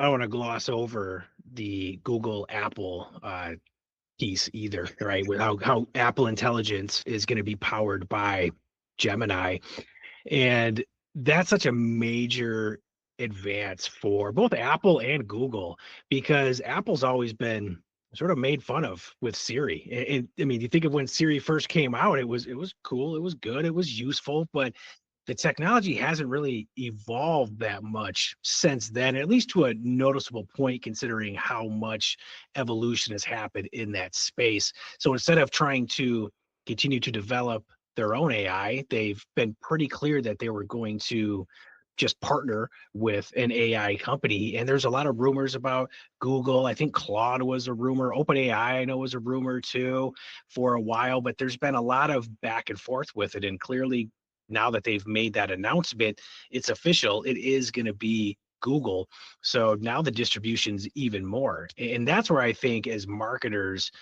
I don't want to gloss over the Google Apple piece either, right? With how Apple Intelligence is going to be powered by Gemini. And that's such a major advance for both Apple and Google because Apple's always been sort of made fun of with Siri. And I mean, you think of when Siri first came out, it was cool, it was good, it was useful, but the technology hasn't really evolved that much since then, at least to a noticeable point, considering how much evolution has happened in that space. So instead of trying to continue to develop their own AI, they've been pretty clear that they were going to just partner with an AI company. And there's a lot of rumors about Google. I think Claude was a rumor. OpenAI, I know, was a rumor too for a while, but there's been a lot of back and forth with it. And clearly, now that they've made that announcement, it's official. It is going to be Google. So now the distribution's even more. And that's where I think as marketers,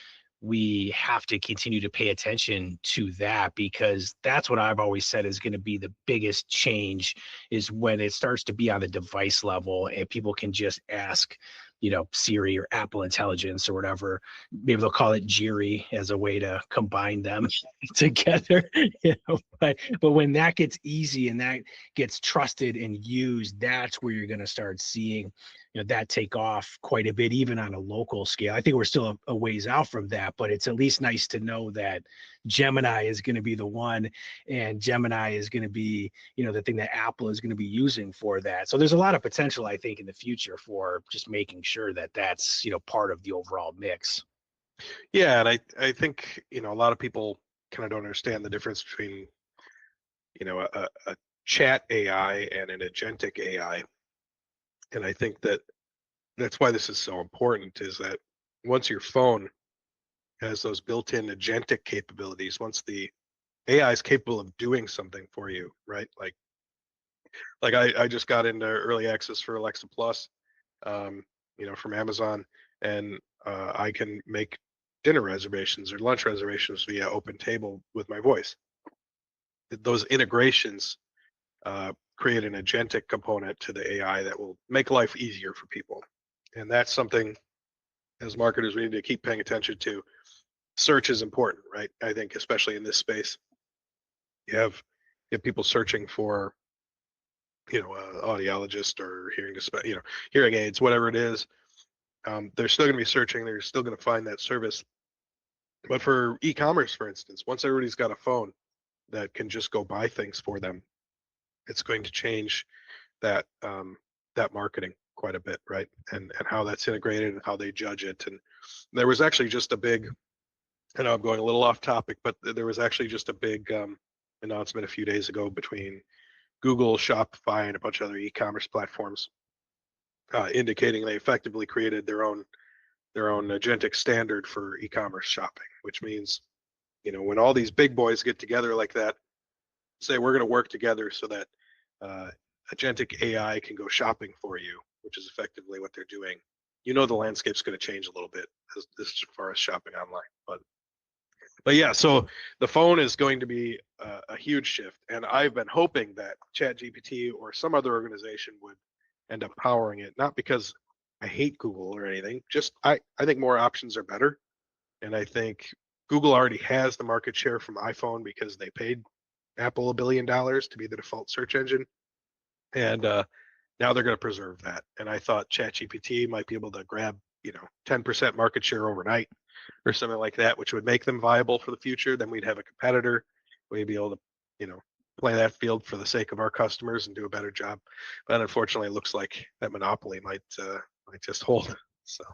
we have to continue to pay attention to that because that's what I've always said is going to be the biggest change is when it starts to be on the device level and people can just ask, Siri or Apple Intelligence or whatever. Maybe they'll call it Jiri as a way to combine them together. But when that gets easy and that gets trusted and used, that's where you're going to start seeing that take off quite a bit, even on a local scale. I think we're still a ways out from that, but it's at least nice to know that Gemini is going to be the one, and Gemini is going to be, the thing that Apple is going to be using for that. So there's a lot of potential, I think, in the future for just making sure that that's, part of the overall mix. Yeah, and I think a lot of people kind of don't understand the difference between a chat AI and an agentic AI, and I think that's why this is so important. Is that once your phone has those built-in agentic capabilities, once the AI is capable of doing something for you, right? Like I just got into early access for Alexa Plus, from Amazon, and I can make dinner reservations or lunch reservations via Open Table with my voice. Those integrations create an agentic component to the AI that will make life easier for people, and that's something as marketers we need to keep paying attention to. Search is important, right? I think especially in this space, you have people searching for audiologist or hearing aids, whatever it is. They're still going to be searching. They're still going to find that service. But for e-commerce, for instance, once everybody's got a phone that can just go buy things for them, it's going to change that marketing quite a bit, right? And how that's integrated and how they judge it. And there was actually just a big, I know I'm going a little off topic, but there was actually just a big announcement a few days ago between Google, Shopify, and a bunch of other e-commerce platforms, indicating they effectively created their own agentic standard for e-commerce shopping, which means, when all these big boys get together like that, say we're going to work together so that agentic AI can go shopping for you, which is effectively what they're doing. The landscape's going to change a little bit as far as shopping online, but yeah, so the phone is going to be a huge shift, and I've been hoping that ChatGPT or some other organization would end up powering it, not because I hate Google or anything, just I think more options are better, and I think Google already has the market share from iPhone because they paid Apple $1 billion to be the default search engine, and now they're going to preserve that. And I thought ChatGPT might be able to grab 10% market share overnight or something like that, which would make them viable for the future. Then we'd have a competitor. We'd be able to play that field for the sake of our customers and do a better job. But unfortunately, it looks like that monopoly might just hold. So.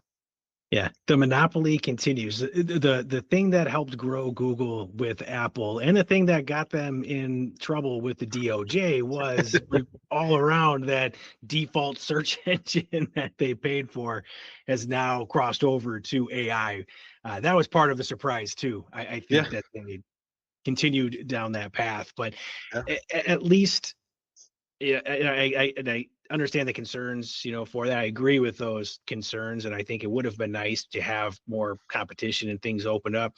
Yeah, the monopoly continues. The thing that helped grow Google with Apple and the thing that got them in trouble with the DOJ was all around that default search engine that they paid for has now crossed over to AI. That was part of the surprise too. I think Yeah. that they continued down that path, but Yeah. at least yeah, and I understand the concerns, for that. I agree with those concerns, and I think it would have been nice to have more competition and things open up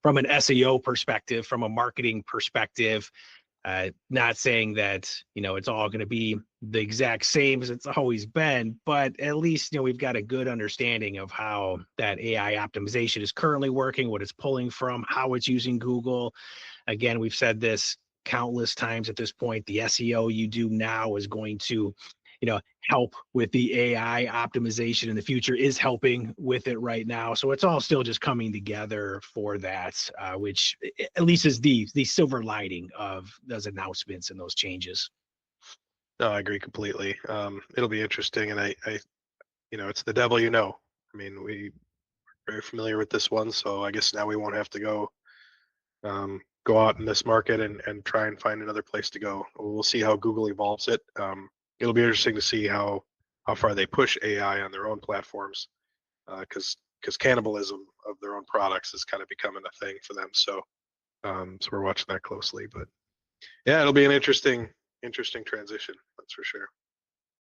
from an SEO perspective, from a marketing perspective. Not saying that, it's all going to be the exact same as it's always been, but at least, we've got a good understanding of how that AI optimization is currently working, what it's pulling from, how it's using Google. Again, we've said this countless times at this point. The SEO you do now is going to, help with the AI optimization in the future, is helping with it right now. So it's all still just coming together for that, which at least is the silver lining of those announcements and those changes. No, I agree completely. It'll be interesting, and it's the devil, I mean, we very familiar with this one, so I guess now we won't have to go out in this market and try and find another place to go. We'll see how Google evolves it. It'll be interesting to see how far they push AI on their own platforms, because cannibalism of their own products is kind of becoming a thing for them. So we're watching that closely. But yeah, it'll be an interesting transition. That's for sure.